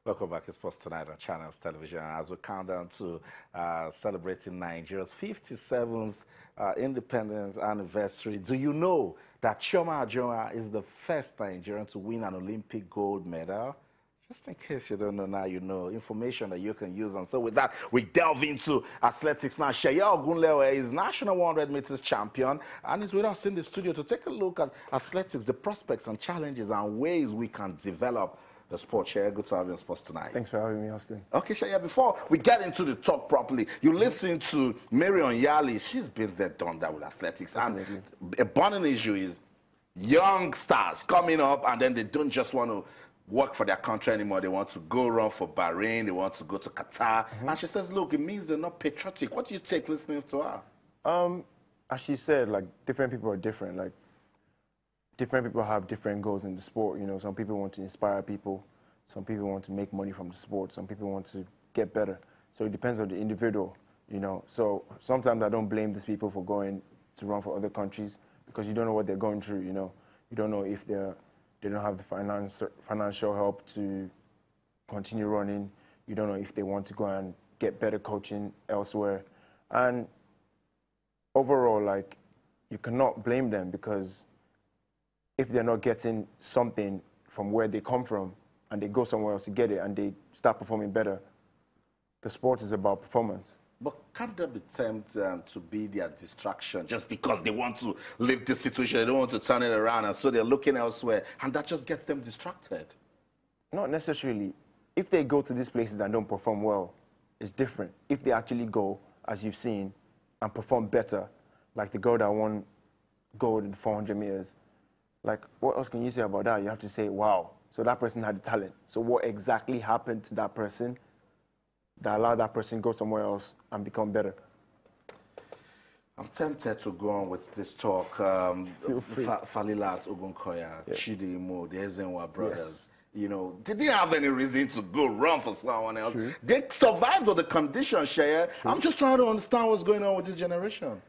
Welcome back to Sports Tonight on Channels Television. As we count down to celebrating Nigeria's 57th independence anniversary, do you know that Chioma Ajunwa is the first Nigerian to win an Olympic gold medal? Just in case you don't know now, you know, information that you can use. And so with that, we delve into athletics now. Sheye Ogunlewe is national 100 meters champion and is with us in the studio to take a look at athletics, the prospects and challenges and ways we can develop the sport. Sheye, good to have you on Sports Tonight. Thanks for having me, Austin. Okay, Sheye, before we get into the talk properly, you listen to Marion Yali. She's been there, done that with athletics. Definitely. And a burning issue is young stars coming up and then they don't just want to work for their country anymore. They want to go run for Bahrain. They want to go to Qatar. And she says, look, it means they're not patriotic. What do you take listening to her? As she said, like, different people are different. Like, different people have different goals in the sport. You know, some people want to inspire people. Some people want to make money from the sport. Some people want to get better. So it depends on the individual, you know. So sometimes I don't blame these people for going to run for other countries because you don't know what they're going through, you know. You don't know if they don't have the financial help to continue running. You don't know if they want to go and get better coaching elsewhere. And overall, like, you cannot blame them because if they're not getting something from where they come from and they go somewhere else to get it and they start performing better, the sport is about performance. But can't that be tempted to be their distraction just because they want to leave this situation, they don't want to turn it around, and so they're looking elsewhere, and that just gets them distracted? Not necessarily. If they go to these places and don't perform well, it's different. If they actually go, as you've seen, and perform better, like the girl that won gold in 400 meters, like, what else can you say about that? You have to say, wow, so that person had the talent. So what exactly happened to that person that allowed that person to go somewhere else and become better? I'm tempted to go on with this talk. Falilat Ogunkoya, Chidi Imo, the Ezenwa brothers, you know, they didn't have any reason to go run for someone else. True. They survived all the conditions, Sheye. I'm just trying to understand what's going on with this generation.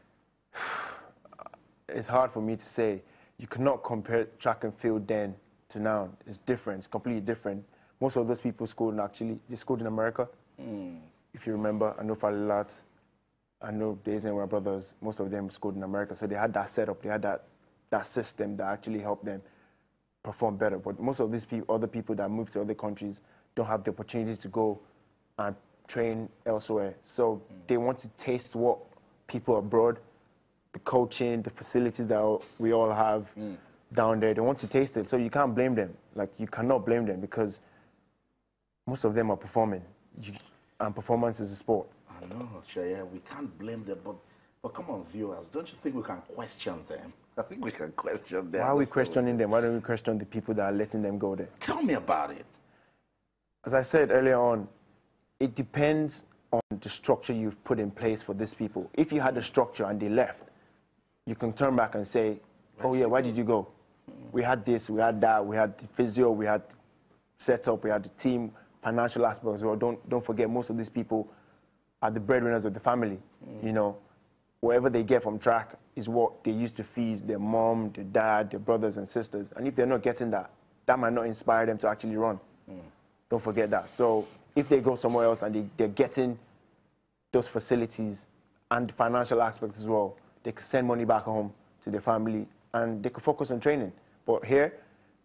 It's hard for me to say. You cannot compare track and field then to now. It's different. It's completely different. Most of those people schooled they schooled in America. If you remember, I know Falilat, I know the Ezenwa brothers, most of them schooled in America. So they had that setup, they had that system that actually helped them perform better. But most of these other people that move to other countries don't have the opportunities to go and train elsewhere. So they want to taste what people abroad, the coaching, the facilities that we all have down there, they want to taste it. So you can't blame them. Like, you cannot blame them because most of them are performing. And performance is a sport. I know, Sheye, we can't blame them, but come on, viewers, don't you think we can question them? I think we can question them. Why are we questioning them? Why don't we question the people that are letting them go there? Tell me about it. As I said earlier on, it depends on the structure you've put in place for these people. If you had a structure and they left, you can turn back and say, oh yeah, why did you go? We had this, we had that, we had the physio, we had setup, we had the team, financial aspects as well. Don't forget, most of these people are the breadwinners of the family. You know, whatever they get from track is what they used to feed their mom, their dad, their brothers and sisters. And if they're not getting that, that might not inspire them to actually run. Don't forget that. So if they go somewhere else and they're getting those facilities and financial aspects as well, they can send money back home to their family and they can focus on training. But here,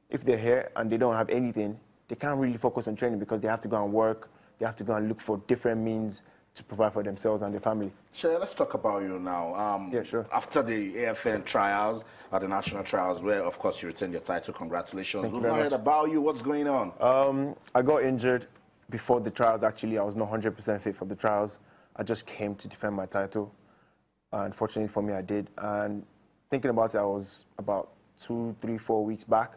if they're here and they don't have anything, they can't really focus on training because they have to go and work, they have to go and look for different means to provide for themselves and their family. Sheye, let's talk about you now. Yeah, sure. After the AFN trials, the national trials, where, of course, you retained your title, congratulations. We've heard about you. What's going on? I got injured before the trials, actually. I was not 100% fit for the trials. I just came to defend my title. Unfortunately for me, I did. And thinking about it, I was about 2, 3, 4 weeks back.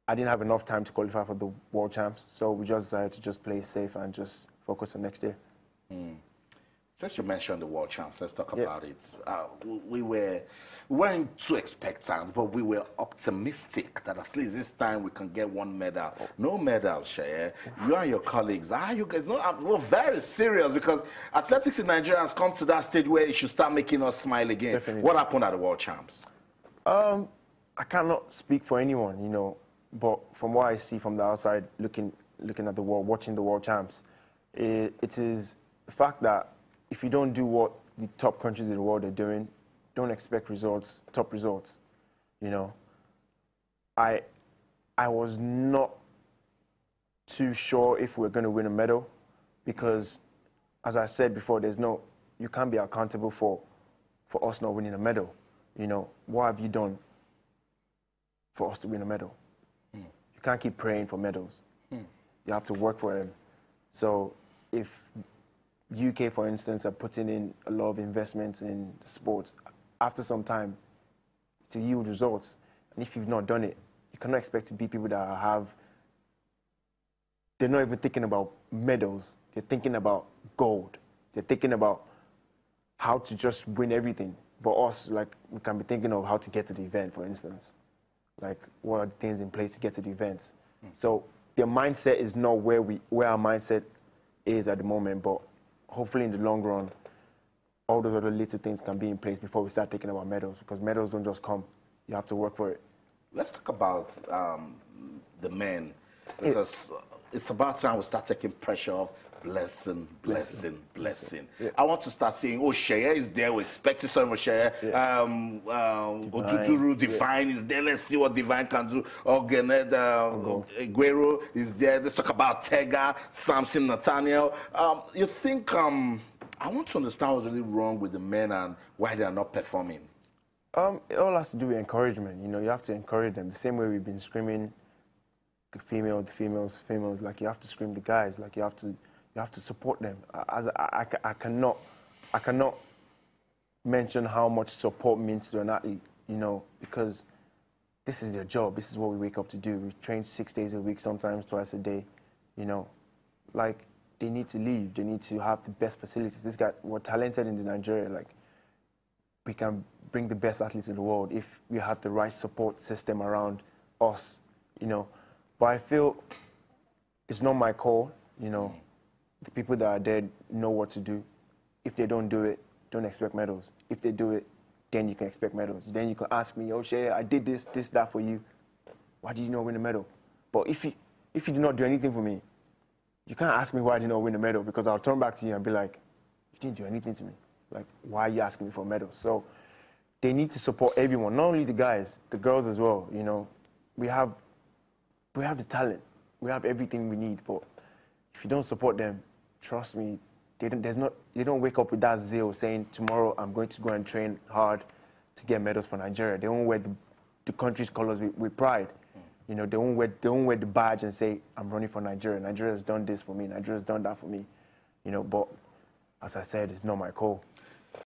I didn't have enough time to qualify for the World Champs, so we just decided to just play safe and just focus on next year. Since you mentioned the World Champs, let's talk about it. We weren't too expectant, but we were optimistic that at least this time we can get one medal. No medal, Sheye. You and your colleagues, you guys know, we're very serious because athletics in Nigeria has come to that stage where it should start making us smile again. Definitely. What happened at the World Champs? I cannot speak for anyone, you know, but from what I see from the outside, looking looking at the world, watching the world champs. It is the fact that if you don't do what the top countries in the world are doing, don't expect results, top results. You know, I was not too sure if we're going to win a medal because, as I said before, you can't be accountable for us not winning a medal. You know, what have you done for us to win a medal? You can't keep praying for medals. You have to work for them. So if UK, for instance, are putting in a lot of investments in sports, after some time to yield results, and if you've not done it, you cannot expect to beat people that they're not even thinking about medals. They're thinking about gold. They're thinking about how to just win everything. But us, like, we can be thinking of how to get to the event, for instance. Like, what are the things in place to get to the events? So their mindset is not where our mindset is at the moment, but hopefully in the long run, all those other little things can be in place before we start thinking about medals, because medals don't just come. You have to work for it. Let's talk about the men, because it's about time we start taking pressure off. Blessing. Yeah. I want to start saying, oh, Shea is there. We expect some of Shea. Oduturu, Divine is there. Let's see what Divine can do. Aguero is there. Let's talk about Tega, Samson, Nathaniel. You think, I want to understand what's really wrong with the men and why they are not performing. It all has to do with encouragement. You know, you have to encourage them. The same way we've been screaming the females. Like, you have to scream the guys. Like, you have to support them. I cannot mention how much support means to an athlete, you know, because this is their job. This is what we wake up to do. We train 6 days a week, sometimes twice a day, you know. Like, they need to leave. They need to have the best facilities. We're talented in Nigeria. Like, we can bring the best athletes in the world if we have the right support system around us, you know. But I feel it's not my call, you know. The people that are there know what to do. If they don't do it, don't expect medals. If they do it, then you can expect medals. Then you can ask me, oh, Shea, I did this, that for you. Why did you not win a medal? But if you do not do anything for me, you can't ask me why I did not win a medal, because I'll turn back to you and be like, you didn't do anything to me. Like, why are you asking me for medals? So they need to support everyone, not only the guys, the girls as well. You know, we have the talent. We have everything we need, but if you don't support them, trust me, they don't wake up with that zeal saying, tomorrow I'm going to go and train hard to get medals for Nigeria. They won't wear the country's colors with pride. You know, they won't wear the badge and say, I'm running for Nigeria. Nigeria has done this for me. Nigeria has done that for me. You know, but as I said, it's not my call.